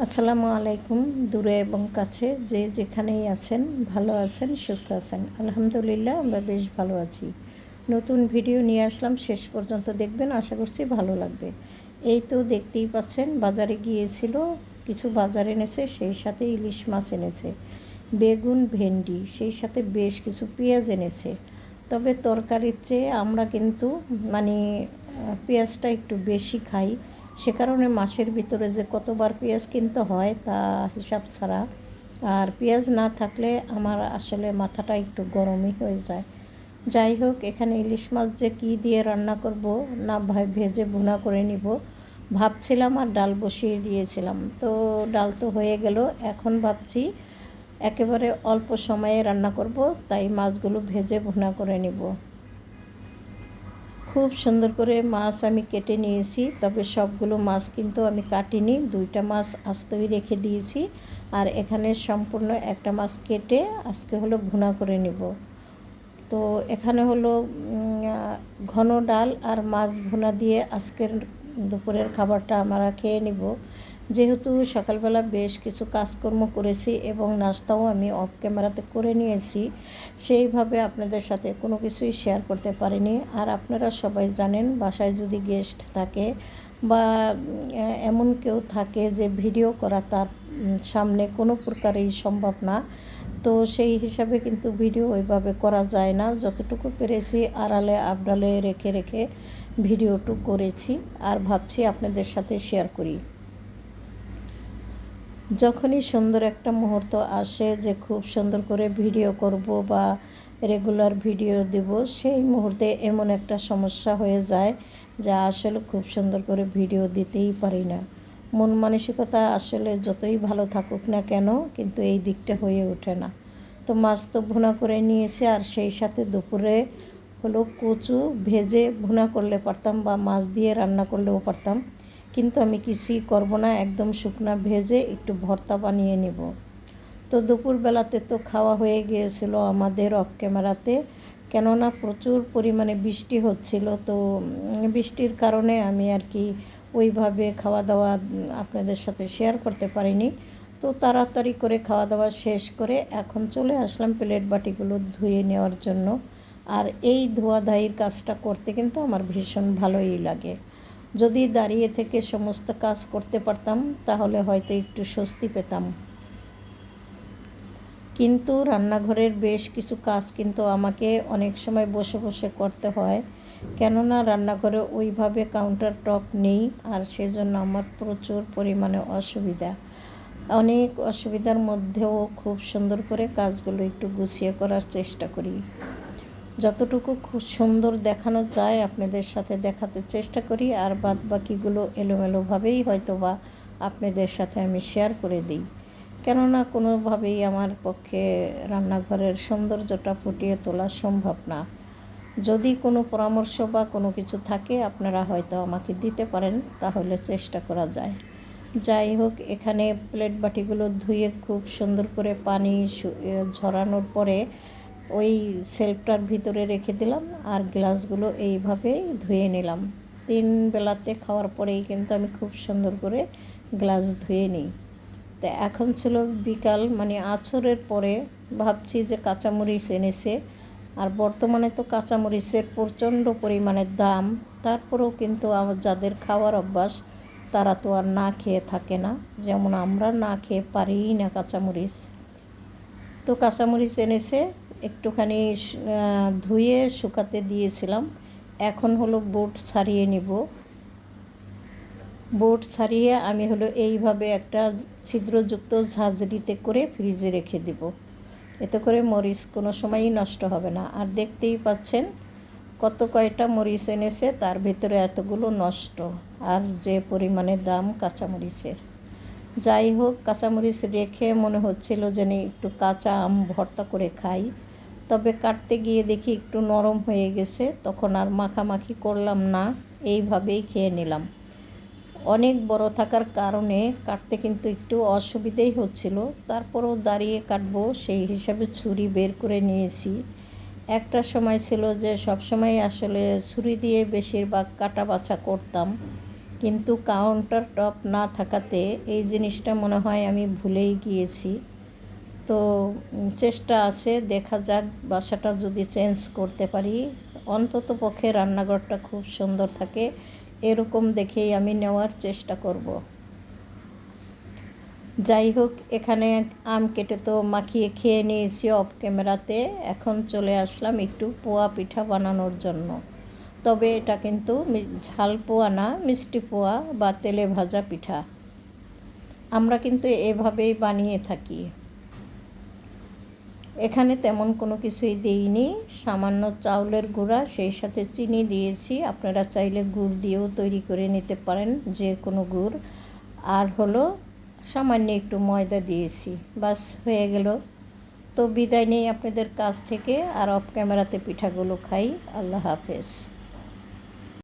আসসালামু আলাইকুম। দূরে এবং কাছে যে যেখানেই আছেন, ভালো আছেন, সুস্থ আছেন। আলহামদুলিল্লাহ আমরা বেশ ভালো আছি। নতুন ভিডিও নিয়ে আসলাম, শেষ পর্যন্ত দেখবেন, আশা করছি ভালো লাগবে। এই তো দেখতেই পাচ্ছেন, বাজারে গিয়েছিল, কিছু বাজার এনেছে, সেই সাথে ইলিশ মাছ এনেছে, বেগুন, ভেন্ডি, সেই সাথে বেশ কিছু পেঁয়াজ এনেছে। তবে তরকারির চেয়ে আমরা কিন্তু মানে পেঁয়াজটা একটু বেশি খাই, সে কারণে মাসের ভিতরে যে কতবার পেঁয়াজ কিনতে হয় তা হিসাব ছাড়া। আর পেঁয়াজ না থাকলে আমার আসলে মাথাটা একটু গরমই হয়ে যায়। যাই হোক, এখানে ইলিশ মাছ যে কী দিয়ে রান্না করব, না ভেজে ভুনা করে নিব ভাবছিলাম, আর ডাল বসিয়ে দিয়েছিলাম। তো ডাল তো হয়ে গেল, এখন ভাবছি একেবারে অল্প সময়ে রান্না করব, তাই মাছগুলো ভেজে ভুনা করে নিব। খুব সুন্দর করে মাছ আমি কেটে নিয়েছি, তবে সবগুলো মাছ কিন্তু আমি কাটিনি, দুইটা মাছ আস্তই রেখে দিয়েছি। আর এখানে সম্পূর্ণ একটা মাছ কেটে আজকে হলো ভুনা করে নিব। তো এখানে হলো ঘন ডাল আর মাছ ভুনা দিয়ে আজকের দুপুরের খাবারটা আমরা খেয়ে নিব। যেহেতু সকালবেলা বেশ কিছু কাজকর্ম করেছি এবং নাস্তাও আমি অফ ক্যামেরাতে করে নিয়েছি, সেইভাবে আপনাদের সাথে কোনো কিছুই শেয়ার করতে পারিনি। আর আপনারা সবাই জানেন, বাসায় যদি গেস্ট থাকে বা এমন কেউ থাকে যে ভিডিও করা তার সামনে কোনো প্রকারেই সম্ভব না, তো সেই হিসাবে কিন্তু ভিডিও ওইভাবে করা যায় না। যতটুকু পেরেছি আড়ালে আবডালে রেখে রেখে ভিডিওটু করেছি, আর ভাবছি আপনাদের সাথে শেয়ার করি। যখনই সুন্দর একটা মুহূর্ত আসে যে খুব সুন্দর করে ভিডিও করব বা রেগুলার ভিডিও দেব, সেই মুহূর্তে এমন একটা সমস্যা হয়ে যায় যা আসলে খুব সুন্দর করে ভিডিও দিতেই পারি না। মন মানসিকতা আসলে যতই ভালো থাকুক না কেন, কিন্তু এই দিকটা হয়ে ওঠে না। তো মাছ তো ভুনা করে নিয়েছি, আর সেই সাথে দুপুরে হলো কচু ভেজে ভুনা করলে পারতাম বা মাছ দিয়ে রান্না করলেও পারতাম, কিন্তু আমি কিছুই করব না, একদম শুকনা ভেজে একটু ভর্তা বানিয়ে নেব। তো দুপুরবেলাতে তো খাওয়া হয়ে গিয়েছিল আমাদের অফ ক্যামেরাতে, কেননা প্রচুর পরিমাণে বৃষ্টি হচ্ছিল। তো বৃষ্টির কারণে আমি আর কি ওইভাবে খাওয়া দাওয়া আপনাদের সাথে শেয়ার করতে পারিনি। তো তাড়াতাড়ি করে খাওয়া দাওয়া শেষ করে এখন চলে আসলাম প্লেট বাটিগুলো ধুয়ে নেওয়ার জন্য। আর এই ধোয়াধাইয়ের কাজটা করতে কিন্তু আমার ভীষণ ভালোই লাগে। যদি দাঁড়িয়ে থেকে সমস্ত কাজ করতে পারতাম তাহলে হয়তো একটু স্বস্তি পেতাম, কিন্তু রান্নাঘরের বেশ কিছু কাজ কিন্তু আমাকে অনেক সময় বসে বসে করতে হয়, কেননা রান্নাঘরে ওইভাবে কাউন্টার টপ নেই। আর সেজন্য আমার প্রচুর পরিমাণে অসুবিধা, অনেক অসুবিধার মধ্যেও খুব সুন্দর করে কাজগুলো একটু গুছিয়ে করার চেষ্টা করি। যতটুকু খুব সুন্দর দেখানো যায় আপনাদের সাথে দেখাতে চেষ্টা করি, আর বাদ বাকিগুলো এলোমেলোভাবেই হয়তো বা আপনাদের সাথে আমি শেয়ার করে দিই, কেননা কোনোভাবেই আমার পক্ষে রান্নাঘরের সৌন্দর্যটা ফুটিয়ে তোলা সম্ভব না। যদি কোনো পরামর্শ বা কোনো কিছু থাকে আপনারা হয়তো আমাকে দিতে পারেন, তাহলে চেষ্টা করা যায়। যাই হোক, এখানে প্লেট বাটিগুলো ধুয়ে খুব সুন্দর করে পানি ঝরানোর পরে ওই সেলফটার ভিতরে রেখে দিলাম, আর গ্লাসগুলো এইভাবে ধুয়ে নিলাম। 3 বেলাতে খাওয়ার পরেই কিন্তু আমি খুব সুন্দর করে গ্লাস ধুয়ে নিই। তো এখন ছিল বিকাল, মানে আছরের পরে, ভাবছি যে কাঁচামরিচ এনেছে। আর বর্তমানে তো কাঁচামরিচের প্রচণ্ড পরিমাণের দাম, তারপরেও কিন্তু যাদের খাওয়ার অভ্যাস তারা তো আর না খেয়ে থাকে না, যেমন আমরা না খেয়ে পারিই না কাঁচামরিচ। তো কাঁচামরিচ এনেছে, একটুখানি ধুয়ে শুকাতে দিয়েছিলাম। এখন হলো বোট ছাড়িয়ে নিব। বোট ছাড়িয়ে আমি হলো এইভাবে একটা ছিদ্রযুক্ত ঝাঁঝরিতে করে ফ্রিজে রেখে দেব, এতে করে মরিচ কোনো সময়ই নষ্ট হবে না। আর দেখতেই পাচ্ছেন কত কয়টা মরিচ এনেছে, তার ভিতরে এতগুলো নষ্ট, আর যে পরিমাণে দাম কাঁচামরিচের। যাই হোক, কাঁচামরিচ রেখে মনে হচ্ছিল যেন একটু কাঁচা আম ভর্তা করে খাই, তবে কাটতে গিয়ে দেখি একটু নরম হয়ে গেছে, তখন আর মাখামাখি করলাম না, এইভাবেই খেয়ে নিলাম। অনেক বড় থাকার কারণে কাটতে কিন্তু একটু অসুবিধেই হচ্ছিল, তারপরও দাঁড়িয়ে কাটবো সেই হিসাবে ছুরি বের করে নিয়েছি। একটা সময় ছিল যে সব সময় আসলে ছুরি দিয়ে বেশিরভাগ কাটা বাছা করতাম, কিন্তু কাউন্টার টপ না থাকাতে এই জিনিসটা মনে হয় আমি ভুলেই গিয়েছি। তো চেষ্টা আছে, দেখা যাক বাসাটা যদি চেঞ্জ করতে পারি, অন্তত পক্ষে রান্নাঘরটা খুব সুন্দর থাকে এরকম দেখেই আমি নেওয়ার চেষ্টা করব। যাই হোক, এখানে আম কেটে তো মাখিয়ে খেয়ে নিয়েছি অফ ক্যামেরাতে। এখন চলে আসলাম একটু পোয়া পিঠা বানানোর জন্য। তবে এটা কিন্তু ঝাল পোয়া না, মিষ্টি পোয়া বা তেলে ভাজা পিঠা। আমরা কিন্তু এভাবেই বানিয়ে থাকি। এখানে তেমন কোনো কিছুই দিইনি, সামান্য চাউলের গুঁড়া, সেই সাথে চিনি দিয়েছি। আপনারা চাইলে গুড় দিয়েও তৈরি করে নিতে পারেন, যে কোনো গুড়। আর হলো সামান্য একটু ময়দা দিয়েছি, বাস হয়ে গেল। তো বিদায় নেই আপনাদের কাছ থেকে, আর অফ ক্যামেরাতে পিঠাগুলো খাই। আল্লাহ হাফেজ।